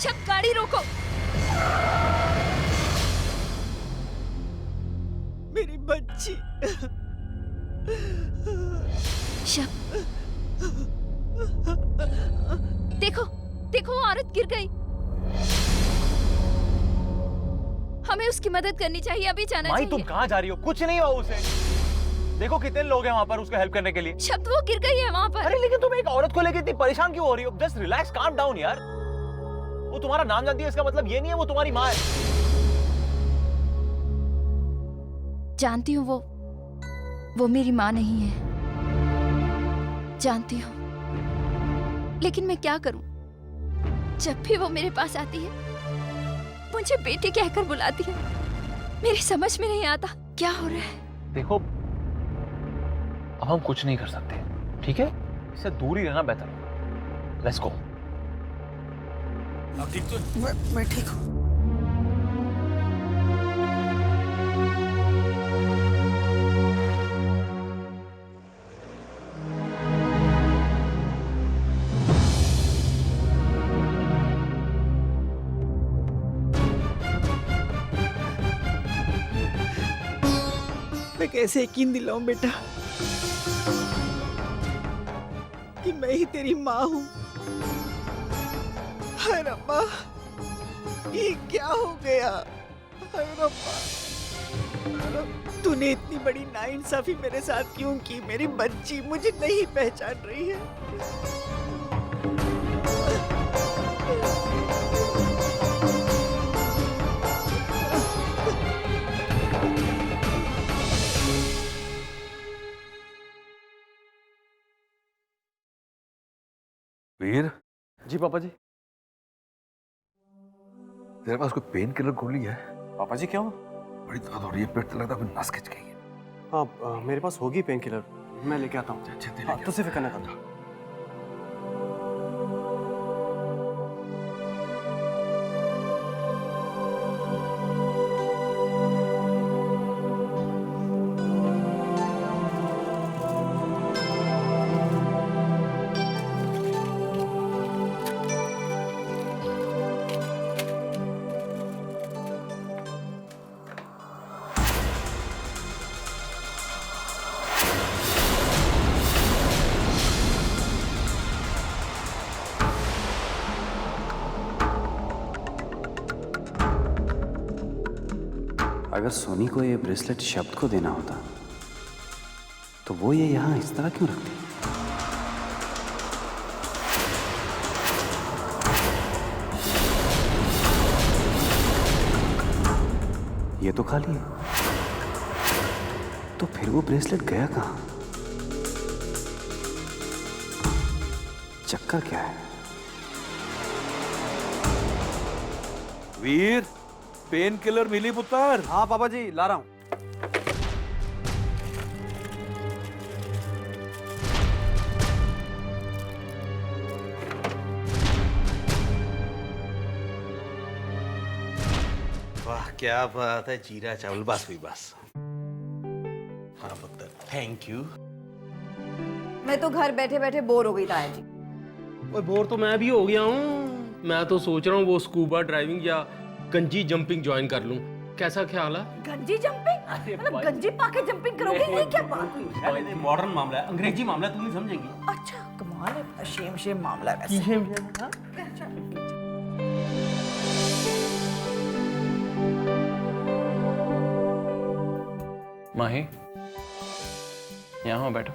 शब्द, गाड़ी रोको। मेरी बच्ची। शब्द, देखो देखो, वो औरत गिर गई। हमें उसकी मदद करनी चाहिए, अभी जाना माई चाहिए। तुम कहाँ जा रही हो? कुछ नहीं हुआ उसे। देखो कितने लोग हैं वहाँ पर उसको हेल्प करने के लिए। शब्द, वो गिर गई है वहाँ पर। अरे लेकिन तुम एक औरत को लेकर इतनी परेशान क्यों हो रही हो? जस्ट रिलैक्स, काम डाउन यार। वो तुम्हारा नाम जानती है, इसका मतलब ये नहीं है वो तुम्हारी माँ है। जानती हूँ वो मेरी माँ नहीं है, जानती हूँ, लेकिन मैं क्या करूं? जब भी वो मेरे पास आती है मुझे बेटी कहकर बुलाती है। मेरी समझ में नहीं आता क्या हो रहा है। देखो अब हम कुछ नहीं कर सकते, ठीक है? इससे दूर ही रहना बेहतर होगा। Let's go. आप ठीक तो? मैं ठीक हूँ। मैं कैसे यकीन दिलाऊं बेटा कि मैं ही तेरी माँ हूँ। हाय रब्बा, ये क्या हो गया? हाय रब्बा, तूने इतनी बड़ी नाइंसाफी मेरे साथ क्यों की? मेरी बच्ची मुझे नहीं पहचान रही है। वीर, जी पापा जी। तेरे पास कोई पेन किलर गोली है? पापा जी क्यों? बड़ी दर्द हो रही है, पेट लगता है कोई नस खिंच गई है। हाँ, मेरे पास होगी पेन किलर, मैं लेके आता हूँ। हाँ, तुझसे फिक्र न कर। अगर सोनी को ये ब्रेसलेट शब्द को देना होता तो वो ये यहाँ इस तरह क्यों रखती? ये तो खाली है, तो फिर वो ब्रेसलेट गया कहाँ? चक्कर क्या है? वीर, पेन किलर मिली पुत्र? हाँ पापा जी, ला रहा हूँ। वाह क्या बात है, जीरा चावल बस हुई बस। हाँ पुत्र, थैंक यू। मैं तो घर बैठे बैठे बोर हो गई ताया जी। ओए बोर तो मैं भी हो गया हूँ। मैं तो सोच रहा हूँ वो स्कूबा ड्राइविंग या गंजी जंपिंग ज्वाइन कर लूँ। कैसा ख्याल है? गंजी जंपिंग? मतलब गंजी पाके जंपिंग करोगे? ये क्या बात हुई? मॉडर्न मामला है, अंग्रेजी मामला है, तू नहीं समझेगी। अच्छा, कमाल है, शेम मामला है वैसे। शेम हाँ? माही, यहाँ हो, बैठो।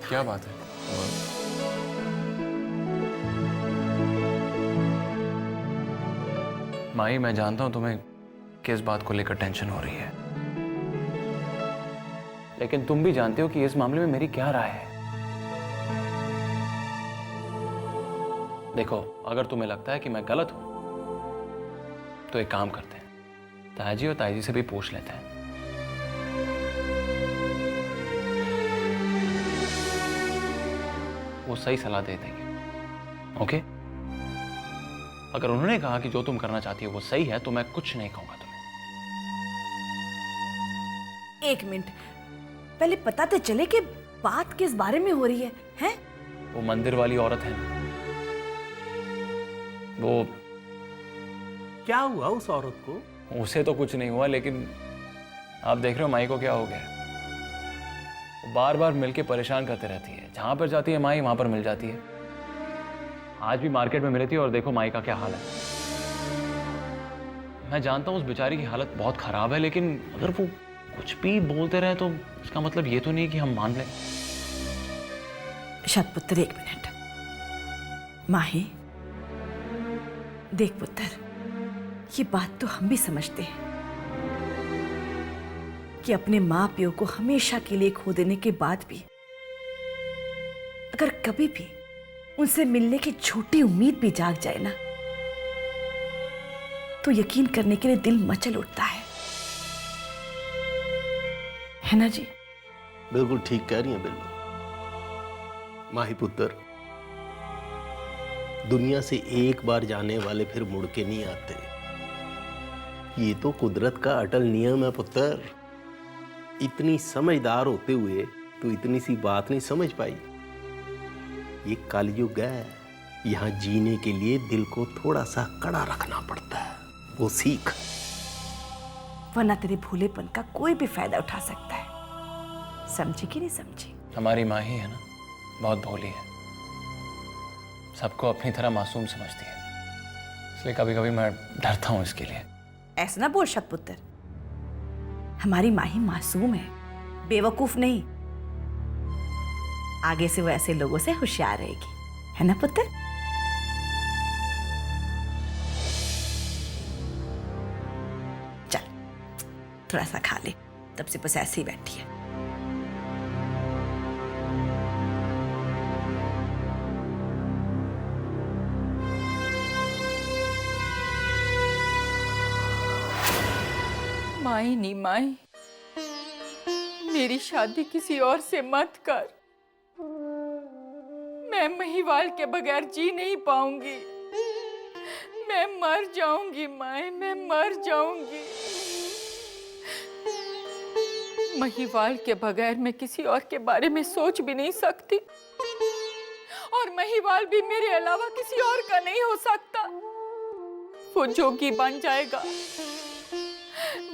क्या बात है? माही, मैं जानता हूं तुम्हें किस बात को लेकर टेंशन हो रही है, लेकिन तुम भी जानते हो कि इस मामले में मेरी क्या राय है। देखो, अगर तुम्हें लगता है कि मैं गलत हूं तो एक काम करते हैं, ताजी और ताजी से भी पूछ लेते हैं। वो सही सलाह दे देंगे। ओके? अगर उन्होंने कहा कि जो तुम करना चाहती हो वो सही है तो मैं कुछ नहीं कहूंगा तुम्हें। एक मिनट, पहले पता तो चले कि बात किस बारे में हो रही है, हैं? वो मंदिर वाली औरत है ना, वो क्या हुआ उस औरत को? उसे तो कुछ नहीं हुआ, लेकिन आप देख रहे हो माई को क्या हो गया। वो बार बार मिलके परेशान करते रहती है, जहां पर जाती है माई वहां पर मिल जाती है। आज भी मार्केट में मिली थी और देखो माई का क्या हाल है। मैं जानता हूं उस बेचारी की हालत बहुत खराब है, लेकिन अगर वो कुछ भी बोलते रहे तो इसका मतलब ये तो नहीं कि हम मान लें। शतपुत्र, 1 मिनट। माही, देख पुत्र, ये बात तो हम भी समझते हैं कि अपने माँ प्यो को हमेशा के लिए खो देने के बाद भी अगर कभी भी उनसे मिलने की छोटी उम्मीद भी जाग जाए ना, तो यकीन करने के लिए दिल मचल उठता है ना जी? बिल्कुल ठीक कह रही हैं बिल्कुल। माही पुत्र, दुनिया से एक बार जाने वाले फिर मुड़ के नहीं आते। ये तो कुदरत का अटल नियम है पुत्र। इतनी समझदार होते हुए तो इतनी सी बात नहीं समझ पाई। ये कलयुग है, यहाँ जीने के लिए दिल को थोड़ा सा कड़ा रखना पड़ता है, वो सीख। वरना तेरे भोलेपन का कोई भी फायदा उठा सकता है। समझी कि नहीं समझी? हमारी माँ ही है ना, बहुत भोली है, सबको अपनी तरह मासूम समझती है, इसलिए कभी कभी मैं डरता हूँ इसके लिए। ऐसा ना बोल शतपुत्र, हमारी माँ ही मासूम है, बेवकूफ नहीं। आगे से वो ऐसे लोगों से होशियार रहेगी, है ना पुत्र? चल थोड़ा सा खा ले, तब से बस ऐसे ही बैठी है। माई नी माई, मेरी शादी किसी और से मत कर। मैं महिवाल के बगैर जी नहीं पाऊंगी। मैं मर जाऊंगी माई, मैं मर जाऊंगी। महिवाल के बगैर मैं किसी और के बारे में सोच भी नहीं सकती, और महिवाल भी मेरे अलावा किसी और का नहीं हो सकता। वो जोगी बन जाएगा,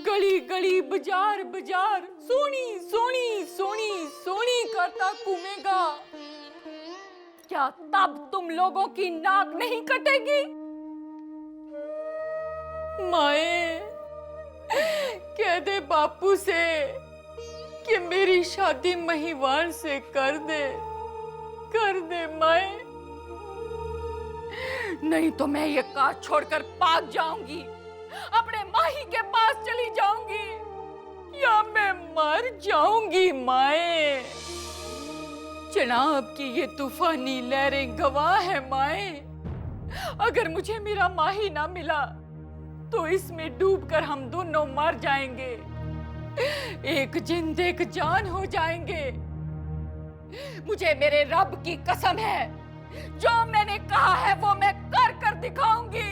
गली गली बाजार बाजार सोनी सोनी सोनी सोनी करता घूमेगा। क्या तब तुम लोगों की नाक नहीं कटेगी? माए, कह दे बापू से कि मेरी शादी महिवाल से कर दे माए। नहीं तो मैं ये कार छोड़कर भाग जाऊंगी, अपने माही के पास चली जाऊंगी, या मैं मर जाऊंगी माए। जनाब की ये तूफानी लहरें गवाह है माए। अगर मुझे मेरा माही ना मिला तो इसमें डूबकर हम दोनों मर जाएंगे, एक जिंद एक जान हो जाएंगे। मुझे मेरे रब की कसम है, जो मैंने कहा है वो मैं कर कर दिखाऊंगी।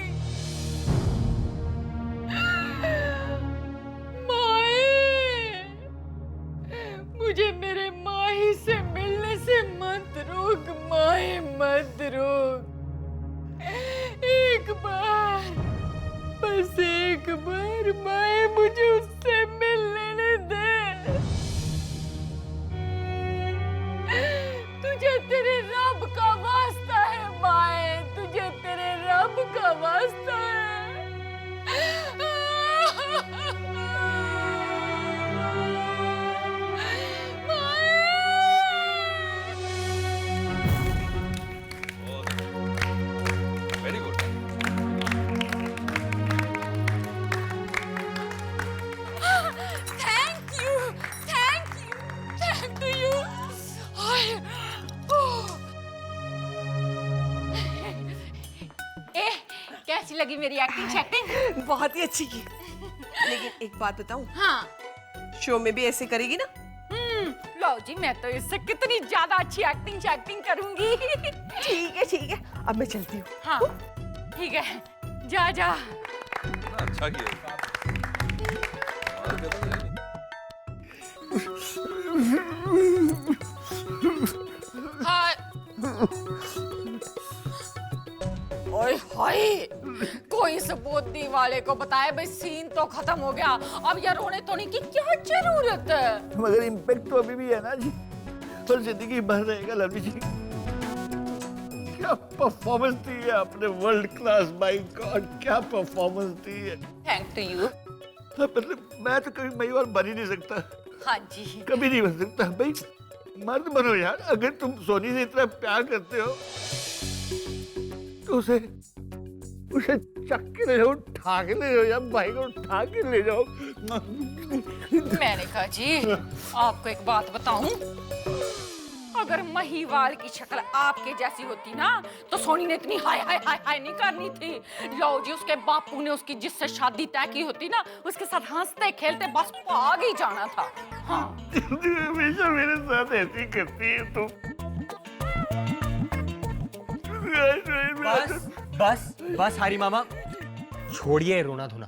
मुझे मेरे माही से मिलने से मत रोक माए, मत रोक। एक बार, बस एक बार माए मुझे उससे मिलने दे। तुझे तेरे रब का वास्ता है माए, तुझे तेरे रब का वास्ता है। कैसी लगी मेरी एक्टिंग शैक्टिंग? बहुत ही अच्छी की। लेकिन एक बात बताऊं? हाँ। शो में भी ऐसे करेगी ना? लो जी, मैं तो इससे कितनी ज्यादा अच्छी एक्टिंग शैक्टिंग करूंगी। ठीक है, अब मैं चलती हूँ। हाँ ठीक है, जा जा। अच्छा किया। ओए हाय, कोई सबूती वाले को बताए भाई, सीन तो खत्म हो गया, अब ये रोने धोने की क्या जरूरत है? मगर इम्पैक्ट तो अभी भी है ना जी, और जिंदगी भर रहेगा लवली जी। क्या परफॉर्मेंस दी है आपने, वर्ल्ड क्लास, माय गॉड क्या परफॉर्मेंस दी है। Thank to you. मतलब मैं तो कभी महिवाल बन ही नहीं सकता। हाँ जी। कभी नहीं बन सकता भाई, मर्द बनो यार। अगर तुम सोनी से इतना प्यार करते हो तो उसे चक के ले जाओ, उठा के ले जाओ यार, भाई को उठा के ले जाओ। मैंने कहा जी, आपको एक बात बताऊं, अगर महिवाल की शक्ल आपके जैसी होती ना तो सोनी ने इतनी हाय हाय हाय हाय नहीं करनी थी। लो जी, उसके बापू ने उसकी जिससे शादी तय की होती ना, उसके साथ हंसते खेलते बस भाग ही जाना था। हाँ। हमेशा मेरे साथ ऐसी करती है तुम। बस बस बस हरी मामा, छोड़िए रोना धोना,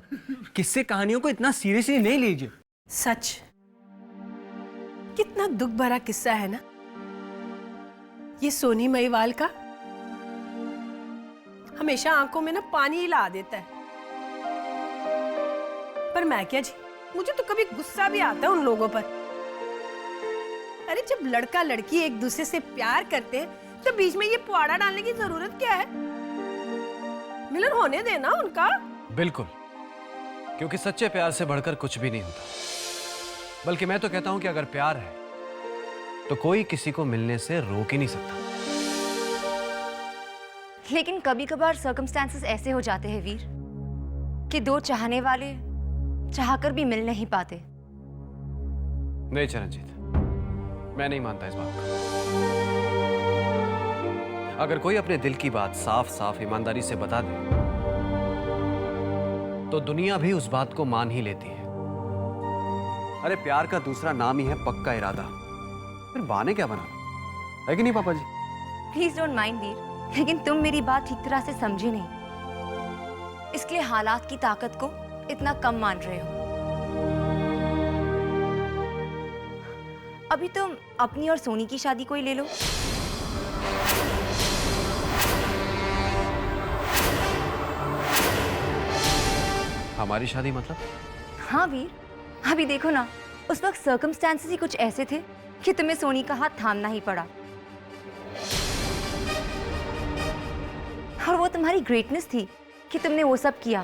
किस्से कहानियों को इतना सीरियसली नहीं लीजिए। सच, कितना दुख भरा किस्सा है ना ये सोनी महिवाल का। हमेशा आंखों में ना पानी ही ला देता है। पर मैं क्या जी, मुझे तो कभी गुस्सा भी आता है उन लोगों पर। अरे जब लड़का लड़की एक दूसरे से प्यार करते हैं तो बीच में ये पुआड़ा डालने की जरूरत क्या है? मिलन होने देना उनका। बिल्कुल, क्योंकि सच्चे प्यार से बढ़कर कुछ भी नहीं होता। बल्कि मैं तो कहता हूं कि अगर प्यार है तो कोई किसी को मिलने से रोक ही नहीं सकता। लेकिन कभी कभार सर्कमस्टेंसेस ऐसे हो जाते हैं वीर कि दो चाहने वाले चाहकर भी मिल नहीं पाते। नहीं चरणजीत, मैं नहीं मानता इस बात को। अगर कोई अपने दिल की बात साफ साफ ईमानदारी से बता दे तो दुनिया भी उस बात को मान ही लेती है। अरे प्यार का दूसरा नाम ही है पक्का इरादा, फिर बहाने क्या बना है कि नहीं पापा जी? प्लीज डोंट माइंड वीर, लेकिन तुम मेरी बात ठीक तरह से समझे नहीं, इसलिए हालात की ताकत को इतना कम मान रहे हो। अभी तुम अपनी और सोनी की शादी को ही ले लो। हमारी शादी मतलब? हाँ वीर, अभी देखो ना, उस वक्त सर्कमस्टेंसेस ही कुछ ऐसे थे कि तुम्हें सोनी का हाथ थामना ही पड़ा। और वो तुम्हारी ग्रेटनेस थी कि तुमने वो सब किया।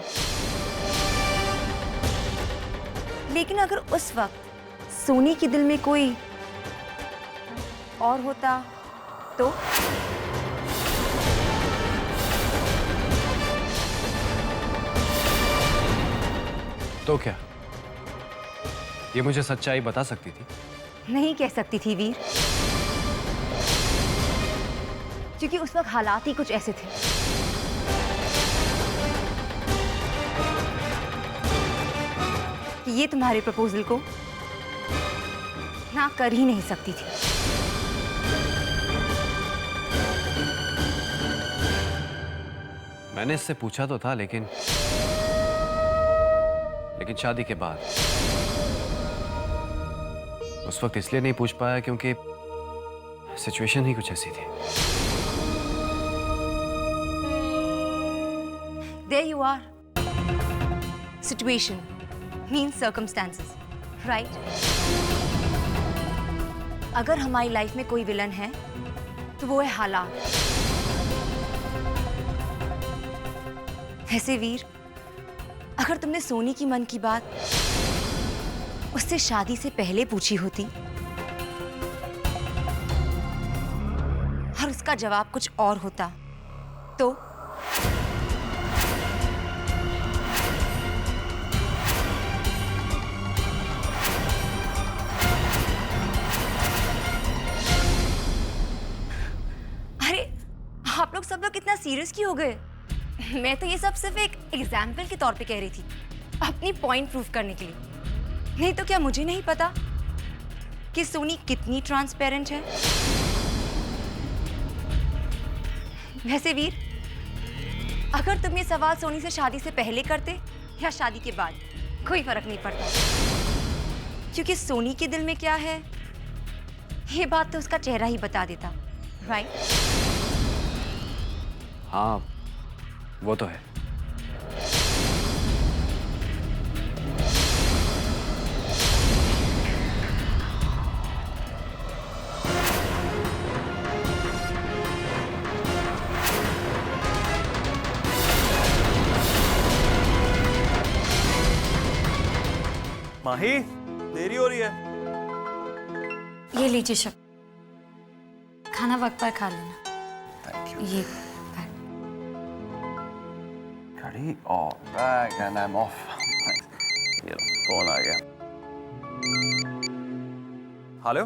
लेकिन अगर उस वक्त सोनी के दिल में कोई और होता तो क्या ये मुझे सच्चाई बता सकती थी? नहीं कह सकती थी वीर, क्योंकि उस वक्त हालात ही कुछ ऐसे थे। कि ये तुम्हारे प्रपोजल को ना कर ही नहीं सकती थी। मैंने इससे पूछा तो था, लेकिन शादी के बाद उस वक्त इसलिए नहीं पूछ पाया क्योंकि सिचुएशन ही कुछ ऐसी थी। There you are. Situation means circumstances, right? अगर हमारी लाइफ में कोई विलन है तो वो है हालात। ऐसे वीर, अगर तुमने सोनी की मन की बात उससे शादी से पहले पूछी होती और उसका जवाब कुछ और होता तो अरे आप लोग सब लोग कितना सीरियस क्यों हो गए? मैं तो ये सब सिर्फ एक एग्जाम्पल के तौर पे कह रही थी, अपनी पॉइंट प्रूव करने के लिए। नहीं तो क्या मुझे नहीं पता कि सोनी कितनी ट्रांसपेरेंट है? वैसे वीर, अगर तुम ये सवाल सोनी से शादी से पहले करते या शादी के बाद, कोई फर्क नहीं पड़ता, क्योंकि सोनी के दिल में क्या है ये बात तो उसका चेहरा ही बता देता, राइट? हाँ, वो तो है। माही, देरी हो रही है। ये लीजिए शक, खाना वक्त पर खा लेना। Thank you. ये गाड़ी और bag and I am of. ये लो, फोन आ गया। हेलो,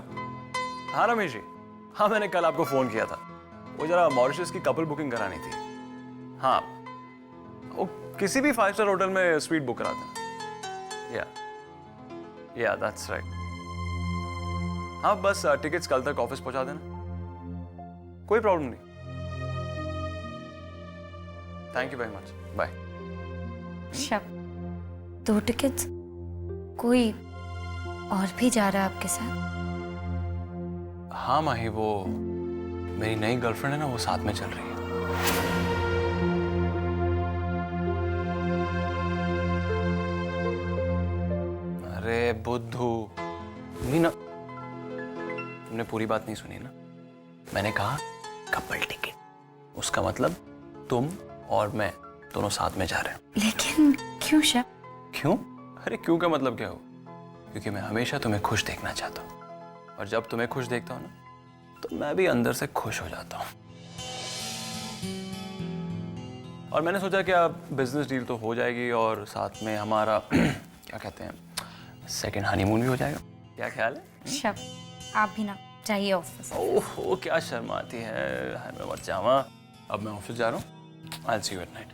हाँ रमेश जी, हाँ मैंने कल आपको फोन किया था, वो जरा मॉरिशस की कपल बुकिंग करानी थी। हाँ, वो किसी भी 5 स्टार होटल में स्वीट बुक करा देना। या दैट्स राइट। हाँ बस टिकट्स कल तक ऑफिस पहुंचा देना, कोई प्रॉब्लम नहीं। Thank you very much, bye. शब, 2 टिकट्स, कोई और भी जा रहा है आपके साथ? हाँ माही, वो मेरी नई गर्लफ्रेंड है ना, वो साथ में चल रही है। अरे बुद्धू, मीना, तुमने पूरी बात नहीं सुनी ना। मैंने कहा कपल टिकट, उसका मतलब तुम और मैं दोनों साथ में जा रहे हैं। लेकिन क्यों शब? क्यों? अरे क्यों का मतलब क्या हो? क्योंकि मैं हमेशा तुम्हें खुश देखना चाहता हूँ, और जब तुम्हें खुश देखता हूँ ना, तो मैं भी अंदर से खुश हो जाता हूँ। और मैंने सोचा कि अब बिजनेस डील तो हो जाएगी और साथ में हमारा क्या कहते हैं, सेकंड हनीमून भी हो जाएगा। क्या ख्याल है? शब, आप भी ना चाहिए ऑफिस। ओह क्या शर्माती है, मैं मर जावा। अब मैं ऑफिस जा रहा हूँ। I will see you at night.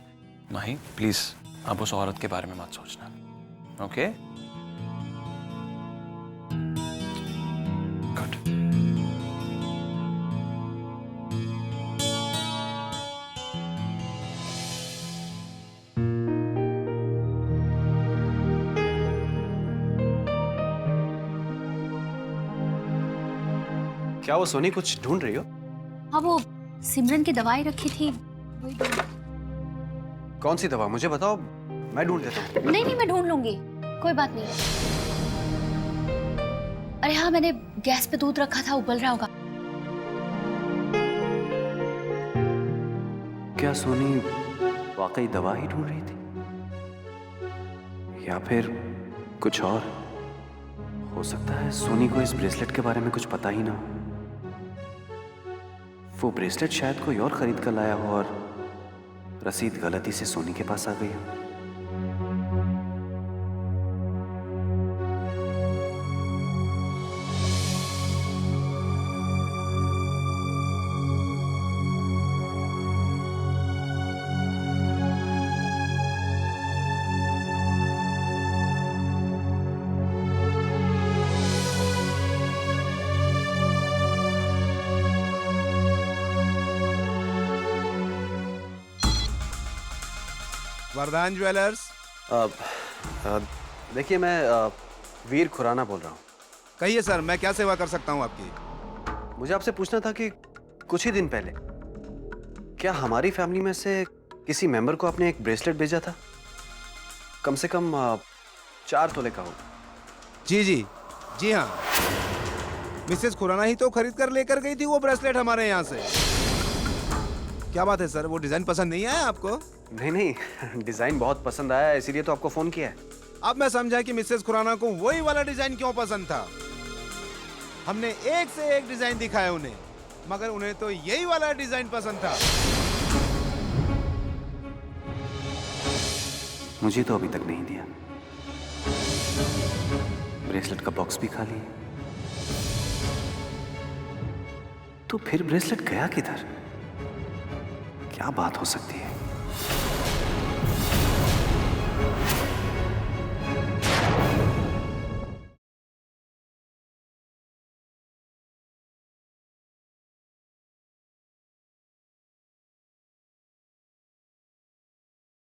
Mahi please, आप उस औरत के बारे में मत सोचना, ओके? गुड। क्या वो सोनी कुछ ढूंढ रही हो? हाँ, वो सिमरन की दवाई रखी थी। कौन सी दवा मुझे बताओ, मैं ढूंढ देता हूँ। नहीं, मैं ढूंढ लूंगी, कोई बात नहीं। अरे हाँ, मैंने गैस पे दूध रखा था, उबल रहा होगा। क्या सोनी वाकई दवा ही ढूंढ रही थी, या फिर कुछ और? हो सकता है सोनी को इस ब्रेसलेट के बारे में कुछ पता ही ना हो। वो ब्रेसलेट शायद कोई और खरीद कर लाया हो और रसीद गलती से सोनी के पास आ गई हो। वरदान ज्वेलर्स। देखिए, मैं वीर खुराना बोल रहा हूँ। कहिए सर, मैं क्या सेवा कर सकता हूँ आपकी? मुझे आपसे पूछना था कि कुछ ही दिन पहले क्या हमारी फैमिली में से किसी मेंबर को आपने एक ब्रेसलेट भेजा था? कम से कम 4 तोले का होगा। जी हाँ, मिसेस खुराना ही तो खरीद कर लेकर गई थी वो ब्रेसलेट हमारे यहाँ से। क्या बात है सर, वो डिजाइन पसंद नहीं आया आपको? नहीं, डिजाइन बहुत पसंद आया, इसीलिए तो आपको फोन किया है। अब मैं समझा कि मिसेस खुराना को वही वाला डिजाइन क्यों पसंद था। हमने एक से एक डिजाइन दिखाया उन्हें, मगर उन्हें तो यही वाला डिजाइन पसंद था। मुझे तो अभी तक नहीं दिया। ब्रेसलेट का बॉक्स भी खाली है। तो फिर ब्रेसलेट गया किधर? क्या बात हो सकती है?